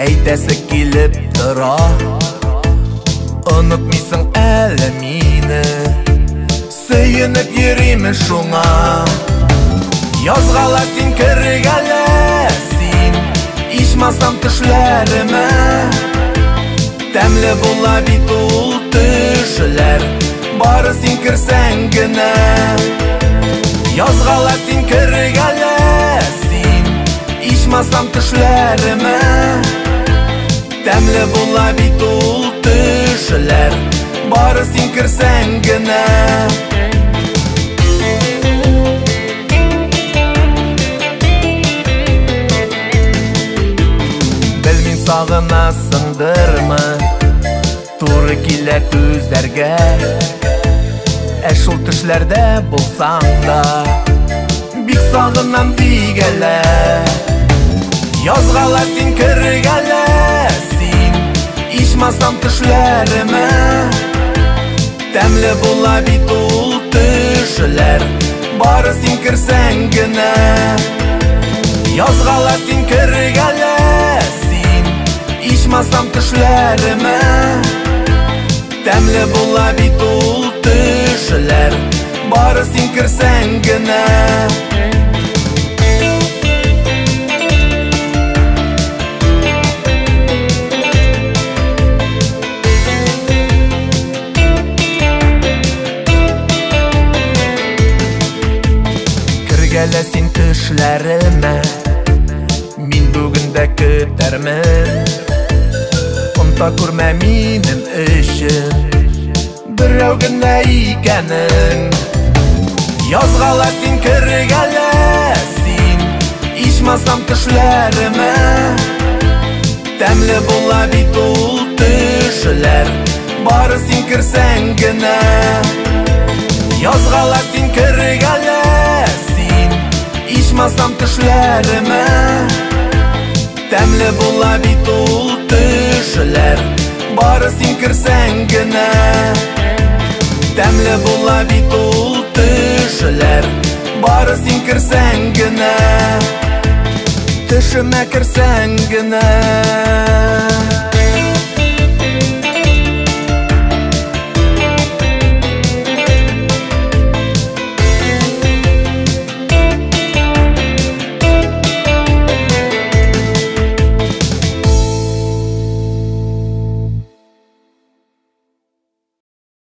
әйтәсе килеп тора. Онытмыйсың әле мине, сөйенеп йөриме шуңа. Язгала син кергәле син, ичмасам төшләремә. Тәмле була бит ул төшләр, бары син керсәң генә. Язгала син кергәле син, ичмасам төшләремә. Тәмле була бит ул төшләр, бары син керсәң генә. Белмим сагынасыңдырмы, туры килә күзләргә. Шул төшләрдә булсаң да, бик сагынам бик әле. Язгала син кергәле син, ичмасам төшләремә. Тәмле була бит ул төшләр, бары син керсәң генә. Язгала син кергәле син, ичмасам төшләремә. Тәмле була бит ул төшләр, бары син керсәң генә. Кергәле син төшләремә, мин бүген дә көтәрмен. Онта күрмә минем өчен берәү генә икәнен. Язгала син кергәле син, ичмасам төшләремә. Тәмле була бит ул төшләр, бары син керсәң генә. Язгала син кергәле син, ичмасам төшләремә. Тәмле була бит ул төшләр, бары син керсәң генә. Тәмле була бит ул төшләр, бары син керсәң генә. Төшемә керсәң генә.